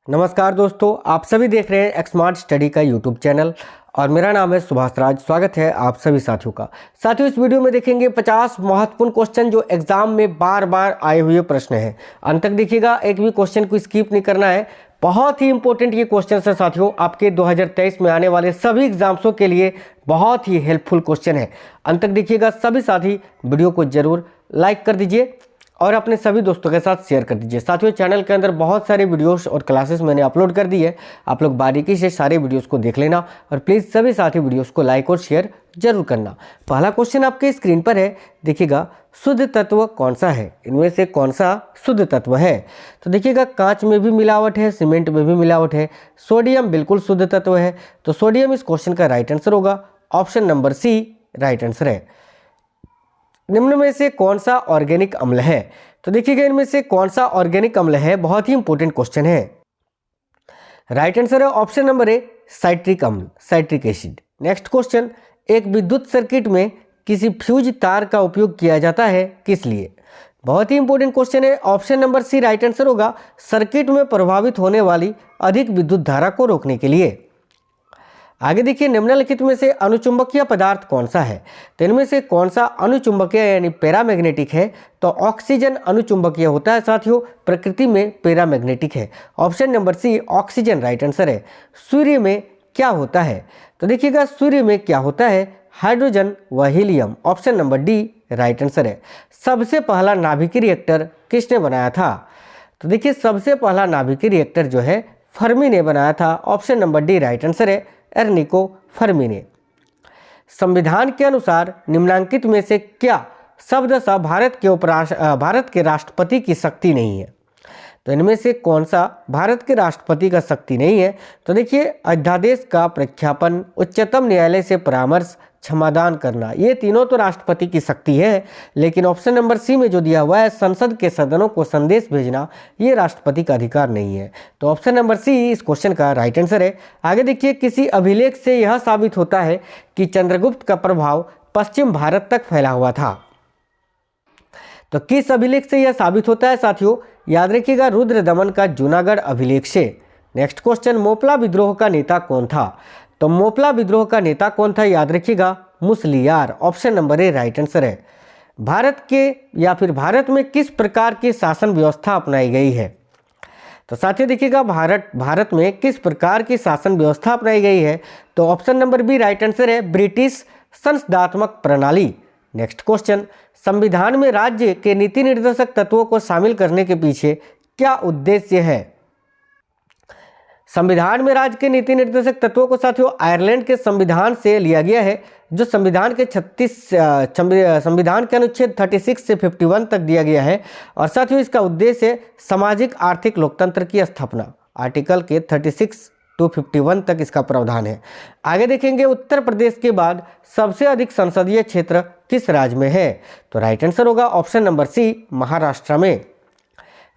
नमस्कार दोस्तों, आप सभी देख रहे हैं एक्समार्ट स्टडी का यूट्यूब चैनल और मेरा नाम है सुभाष राज। स्वागत है आप सभी साथियों का। साथियों, इस वीडियो में देखेंगे 50 महत्वपूर्ण क्वेश्चन जो एग्जाम में बार बार आए हुए प्रश्न हैं। अंत तक देखिएगा, एक भी क्वेश्चन को स्किप नहीं करना है। बहुत ही इंपॉर्टेंट ये क्वेश्चन है साथियों, आपके 2023 में आने वाले सभी एग्जाम्सों के लिए बहुत ही हेल्पफुल क्वेश्चन है। अंत तक देखिएगा। सभी साथी वीडियो को जरूर लाइक कर दीजिए और अपने सभी दोस्तों के साथ शेयर कर दीजिए। साथियों, चैनल के अंदर बहुत सारे वीडियोस और क्लासेस मैंने अपलोड कर दी है, आप लोग बारीकी से सारे वीडियोस को देख लेना और प्लीज़ सभी साथी वीडियोस को लाइक और शेयर जरूर करना। पहला क्वेश्चन आपके स्क्रीन पर है, देखिएगा, शुद्ध तत्व कौन सा है? इनमें से कौन सा शुद्ध तत्व है? तो देखिएगा, कांच में भी मिलावट है, सीमेंट में भी मिलावट है, सोडियम बिल्कुल शुद्ध तत्व है। तो सोडियम इस क्वेश्चन का राइट आंसर होगा। Option number C right answer है। निम्न में से कौन सा ऑर्गेनिक अम्ल है? तो देखिएगा, इनमें से कौन सा ऑर्गेनिक अम्ल है? बहुत ही इंपॉर्टेंट क्वेश्चन है। राइट आंसर है ऑप्शन नंबर ए साइट्रिक अम्ल, साइट्रिक एसिड। नेक्स्ट क्वेश्चन, एक विद्युत सर्किट में किसी फ्यूज तार का उपयोग किया जाता है किस लिए? बहुत ही इंपॉर्टेंट क्वेश्चन है। Option number C right answer होगा, सर्किट में प्रभावित होने वाली अधिक विद्युत धारा को रोकने के लिए। आगे देखिए, निम्नलिखित में से अनुचुंबकीय पदार्थ कौन सा है? तो इनमें से कौन सा अनुचुंबकीय यानी पैरामैग्नेटिक है? तो ऑक्सीजन अनुचुंबकीय होता है साथियों, प्रकृति में पैरामैग्नेटिक है। Option number C oxygen right answer है। सूर्य में क्या होता है? तो देखिएगा, सूर्य में क्या होता है? हाइड्रोजन व helium. Option number D right answer है। सबसे पहला नाभिकीय रिएक्टर किसने बनाया था? तो देखिए, सबसे पहला नाभिकीय रिएक्टर जो है फर्मी ने बनाया था। Option number D right answer है, एर्निको फर्मी ने। संविधान के अनुसार निम्नांकित में से क्या शब्दशः भारत के राष्ट्रपति की शक्ति नहीं है? तो इनमें से कौन सा भारत के राष्ट्रपति का शक्ति नहीं है? तो देखिए, अध्यादेश का प्रख्यापन, उच्चतम न्यायालय से परामर्श, क्षमादान करना, ये तीनों तो राष्ट्रपति की शक्ति है। लेकिन ऑप्शन नंबर सी में जो दिया हुआ है संसद के सदनों को संदेश भेजना, ये राष्ट्रपति का अधिकार नहीं है। तो ऑप्शन नंबर सी इस क्वेश्चन का राइट आंसर है। आगे देखिए, किसी अभिलेख से यह साबित होता है कि चंद्रगुप्त का प्रभाव पश्चिम भारत तक फैला हुआ था। तो किस अभिलेख से यह साबित होता है साथियों? याद रखिएगा, रुद्र दमन का जूनागढ़ अभिलेख से। नेक्स्ट क्वेश्चन, मोपला विद्रोह का नेता कौन था? तो मोपला विद्रोह का नेता कौन था? याद रखिएगा, Musliyar. Option number A right answer है। भारत के या फिर भारत में किस प्रकार की शासन व्यवस्था अपनाई गई है? तो साथियों देखिएगा, भारत में किस प्रकार की शासन व्यवस्था अपनाई गई है? तो option number B right answer है, ब्रिटिश संसदात्मक प्रणाली। नेक्स्ट क्वेश्चन, संविधान में राज्य के नीति निर्देशक तत्वों को शामिल करने के पीछे क्या उद्देश्य है? संविधान में राज्य के नीति निर्देशक तत्वों को साथियों आयरलैंड के संविधान से लिया गया है, जो संविधान के संविधान के अनुच्छेद 36 से 51 तक दिया गया है। और साथियों, इसका उद्देश्य है सामाजिक आर्थिक लोकतंत्र की स्थापना। आर्टिकल के 36 to 51 तक इसका प्रावधान है। आगे देखेंगे, उत्तर प्रदेश के बाद सबसे अधिक संसदीय क्षेत्र किस राज्य में है? तो राइट आंसर होगा ऑप्शन नंबर सी, महाराष्ट्र में।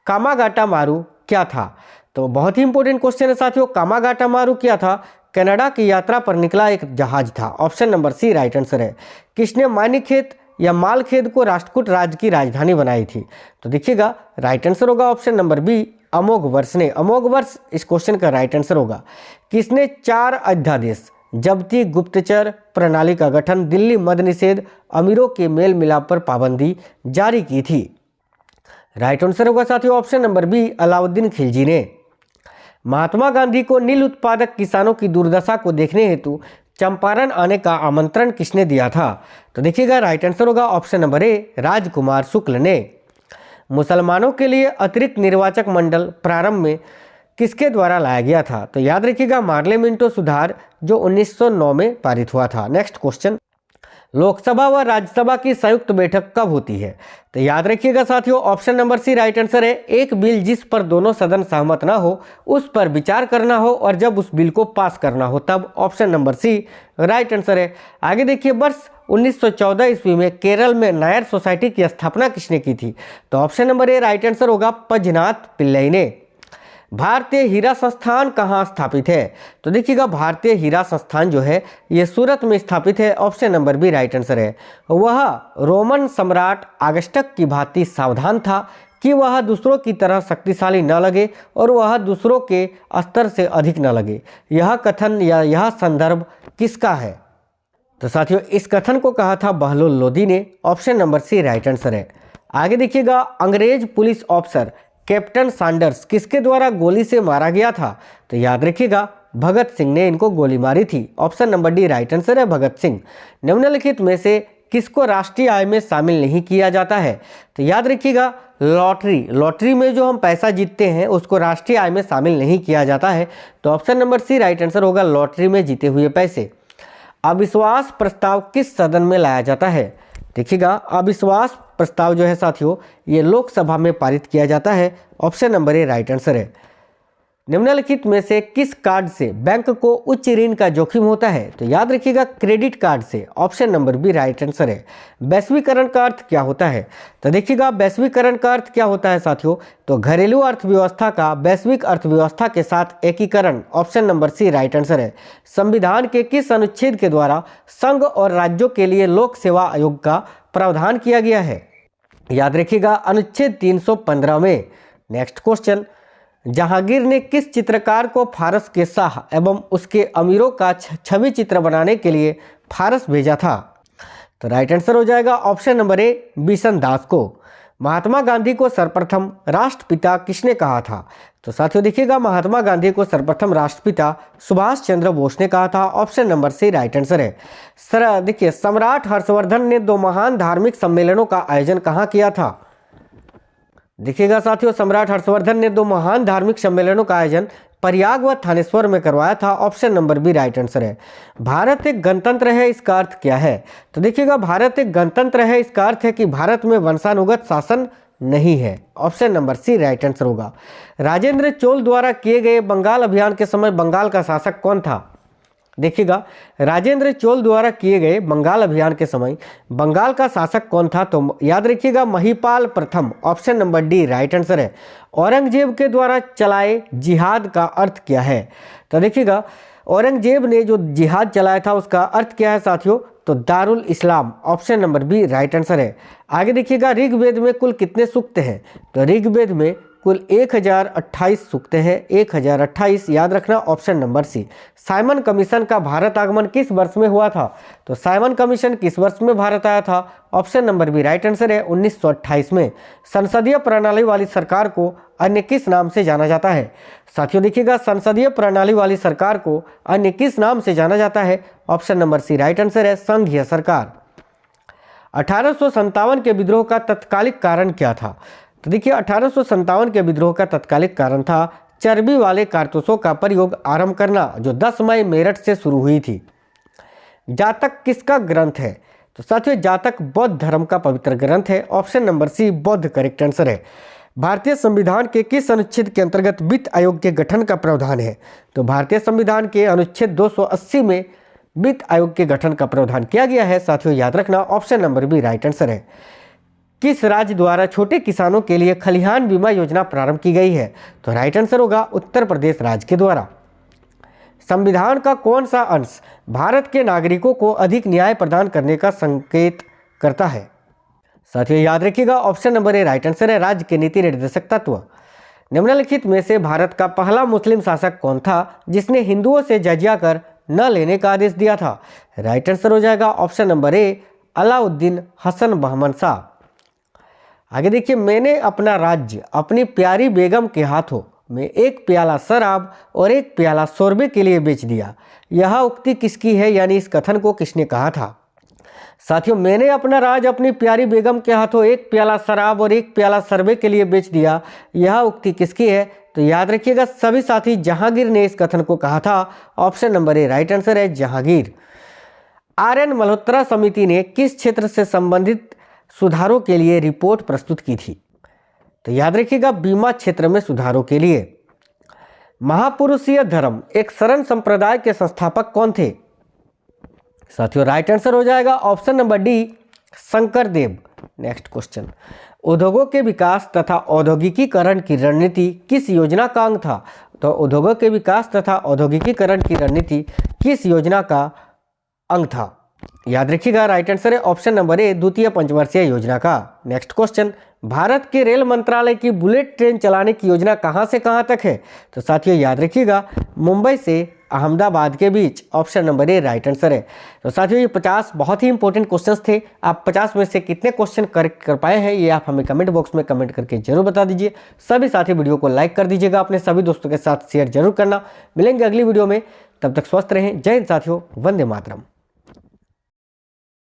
कामागाटा मारू क्या था? तो बहुत ही इंपॉर्टेंट क्वेश्चन है साथियों। कामागाटा मारू क्या था? कनाडा की यात्रा पर निकला एक जहाज था। Option number C right answer है। किसने मानीखेत या मालखेद को राष्ट्रकूट राज्य की राजधानी बनाई थी? तो देखिएगा, राइट आंसर होगा ऑप्शन नंबर बी, अमोघवर्ष ने। अमोघवर्ष इस क्वेश्चन का राइट आंसर होगा। किसने 4 अध्यादेश, जब्ती, गुप्तचर प्रणाली का गठन, दिल्ली मद्य निषेध, अमीरों के मेल मिलाप पर पाबंदी जारी की थी? राइट आंसर होगा साथियों option number B, Alauddin Khilji ने। महात्मा गांधी को नील उत्पादक किसानों की दुर्दशा को देखने हेतु चंपारण आने का आमंत्रण किसने दिया था? तो देखिएगा, राइट आंसर होगा ऑप्शन नंबर ए, राजकुमार शुक्ल ने। मुसलमानों के लिए अतिरिक्त निर्वाचक मंडल प्रारंभ में किसके द्वारा लाया गया था? तो याद रखिएगा, मार्ले मिंटो सुधार, जो 1909 में पारित हुआ था। नेक्स्ट क्वेश्चन, लोकसभा व राज्यसभा की संयुक्त बैठक कब होती है? तो याद रखिएगा साथियों, option number C right answer है। एक बिल जिस पर दोनों सदन सहमत ना हो, उस पर विचार करना हो और जब उस बिल को पास करना हो तब। Option number C right answer है। आगे देखिए, वर्ष 1914 ईस्वी में केरल में नायर सोसाइटी की स्थापना किसने की थी? तो option number A right answer होगा, पजनाथ पिल्लई ने। भारतीय हीरा संस्थान कहाँ स्थापित है? तो देखिएगा, भारतीय हीरा संस्थान जो है ये सूरत में स्थापित है। Option number B right answer है। वह रोमन सम्राट ऑगस्टस की भांति सावधान था कि वह दूसरों की तरह शक्तिशाली न लगे और वह दूसरों के स्तर से अधिक न लगे। यह कथन या यह संदर्भ किसका है? तो साथियों इस कथन को कहा था बहलोल लोदी ने। Option number C right answer है। आगे देखिएगा, अंग्रेज पुलिस ऑफिसर कैप्टन सैंडर्स किसके द्वारा गोली से मारा गया था? तो याद रखिएगा भगत सिंह ने इनको गोली मारी थी। Option number D right answer है, भगत सिंह। निम्नलिखित में से किसको राष्ट्रीय आय में शामिल नहीं किया जाता है? तो याद रखिएगा लॉटरी में जो हम पैसा जीतते हैं उसको राष्ट्रीय आय में शामिल नहीं किया जाता है। तो option number C right answer होगा, लॉटरी में जीते हुए पैसे। अविश्वास प्रस्ताव किस सदन में लाया जाता है? देखिएगा अविश्वास प्रस्ताव जो है साथियों ये लोकसभा में पारित किया जाता है। Option number A right answer है। निम्नलिखित में से किस कार्ड से बैंक को उच्च ऋण का जोखिम होता है? तो याद रखिएगा क्रेडिट कार्ड से। Option number B right answer है। वैश्वीकरण का अर्थ क्या होता है? तो देखिएगा वैश्वीकरण का अर्थ क्या होता है साथियों? तो घरेलू अर्थव्यवस्था का वैश्विक अर्थव्यवस्था के साथ एकीकरण। Option number C right answer है। संविधान के किस अनुच्छेद के द्वारा संघ और राज्यों के लिए लोक सेवा आयोग का प्रावधान किया गया है? याद रखिएगा अनुच्छेद 315 में। नेक्स्ट क्वेश्चन, जहांगीर ने किस चित्रकार को फारस के शाह एवं उसके अमीरों का छवि चित्र बनाने के लिए फारस भेजा था? तो राइट आंसर हो जाएगा ऑप्शन नंबर ए बिशन दास को। महात्मा गांधी को सर्वप्रथम राष्ट्रपिता किसने कहा था? तो साथियों देखिएगा महात्मा गांधी को सर्वप्रथम राष्ट्रपिता सुभाष चंद्र बोस ने कहा था। Option number C right answer है। सर देखिए सम्राट हर्षवर्धन ने 2 महान धार्मिक सम्मेलनों का आयोजन कहाँ किया था? देखिएगा साथियों सम्राट हर्षवर्धन ने 2 महान धार्मिक सम्मेलनों का आयोजन प्रयाग व थानेश्वर में करवाया था। Option number B right answer है। भारत एक गणतंत्र है, इसका अर्थ क्या है? तो देखिएगा भारत एक गणतंत्र है, इसका अर्थ है कि भारत में वंशानुगत शासन नहीं है। Option number C right answer होगा। राजेंद्र चोल द्वारा किए गए बंगाल अभियान के समय बंगाल का शासक कौन था? देखिएगा राजेंद्र चोल द्वारा किए गए बंगाल अभियान के समय बंगाल का शासक कौन था? तो याद रखिएगा महिपाल प्रथम। Option number D right answer है। औरंगजेब के द्वारा चलाए जिहाद का अर्थ क्या है? तो देखिएगा औरंगजेब ने जो जिहाद चलाया था उसका अर्थ क्या है साथियों? तो दारुल इस्लाम। Option number B right answer है। आगे देखिएगा ऋग्वेद में कुल कितने सूक्त हैं? तो ऋग्वेद में कुल 1028 सूक्त हैं, 1028 याद रखना। Option number C. Simon commission का भारत आगमन किस वर्ष में हुआ था? तो साइमन कमीशन किस वर्ष में भारत आया था? Option number B right answer है, 1928 में। संसदीय प्रणाली वाली सरकार को अन्य किस नाम से जाना जाता है? साथियों देखिएगा संसदीय प्रणाली वाली सरकार को अन्य किस नाम से जाना जाता है? Option number C right answer है, संघीय सरकार। 1857 के विद्रोह का तत्कालिक कारण क्या था? तो देखिए 1857 के विद्रोह का तत्कालिक कारण था चर्बी वाले कारतूसों का प्रयोग आरंभ करना, जो 10 मई मेरठ से शुरू हुई थी। जातक किसका ग्रंथ है? तो साथियों जातक बौद्ध धर्म का पवित्र ग्रंथ है। ऑप्शन नंबर सी बौद्ध करेक्ट आंसर है। भारतीय संविधान के किस अनुच्छेद के अंतर्गत वित्त आयोग के गठन का प्रावधान है? तो भारतीय संविधान के अनुच्छेद 280 में वित्त आयोग के गठन का प्रावधान किया गया है। साथियों याद रखना option number B right answer है। किस राज्य द्वारा छोटे किसानों के लिए खलिहान बीमा योजना प्रारंभ की गई है? तो राइट आंसर होगा उत्तर प्रदेश राज्य के द्वारा। संविधान का कौन सा अंश भारत के नागरिकों को अधिक न्याय प्रदान करने का संकेत करता है? साथियों याद रखिएगा option number A right answer है, राज्य के नीति निर्देशक तत्व। निम्नलिखित में से भारत का पहला मुस्लिम शासक कौन था जिसने हिंदुओं से जजिया कर न लेने का आदेश दिया था? राइट आंसर हो जाएगा option number A Alauddin Hasan Bahman Shah. आगे देखिए, मैंने अपना राज्य अपनी प्यारी बेगम के हाथों में 1 प्याला शराब और 1 प्याला शोरबे के लिए बेच दिया। यह उक्ति किसकी है, यानी इस कथन को किसने कहा था? साथियों मैंने अपना राज अपनी प्यारी बेगम के हाथों 1 प्याला शराब और 1 प्याला शरबे के लिए बेच दिया, यह उक्ति किसकी है? तो याद रखिएगा सभी साथी जहांगीर ने इस कथन को कहा था। Option number A right answer है, जहांगीर। आर.एन. मल्होत्रा समिति ने किस क्षेत्र से संबंधित सुधारों के लिए रिपोर्ट प्रस्तुत की थी? तो याद रखिएगा बीमा क्षेत्र में सुधारों के लिए। महापुरुषीय धर्म एक शरण संप्रदाय के संस्थापक कौन थे? साथियों राइट आंसर हो जाएगा ऑप्शन नंबर डी शंकर देव। नेक्स्ट क्वेश्चन, उद्योगों के विकास तथा औद्योगिकीकरण की रणनीति किस योजना का अंग था? तो उद्योगों के विकास तथा औद्योगिकीकरण की रणनीति किस योजना का अंग था? याद रखिएगा, राइट आंसर है ऑप्शन नंबर ए, द्वितीय पंचवर्षीय योजना का। नेक्स्ट क्वेश्चन, भारत के रेल मंत्रालय की बुलेट ट्रेन चलाने की योजना कहां से कहां तक है? तो साथियों याद रखिएगा, मुंबई से अहमदाबाद के बीच। Option number A right answer है। तो साथियों ये 50 बहुत ही इंपॉर्टेंट क्वेश्चंस थे। आप 50 में से कितने क्वेश्चन करेक्ट कर पाए हैं ये आप हमें कमेंट बॉक्स में कमेंट करके जरूर बता दीजिए। सभी साथी वीडियो को लाइक कर दीजिएगा, अपने सभी दोस्तों के साथ शेयर जरूर करना। मिलेंगे अगली वीडियो में, तब तक स्वस्थ रहें। जय हिंद साथियों, वंदे मातरम।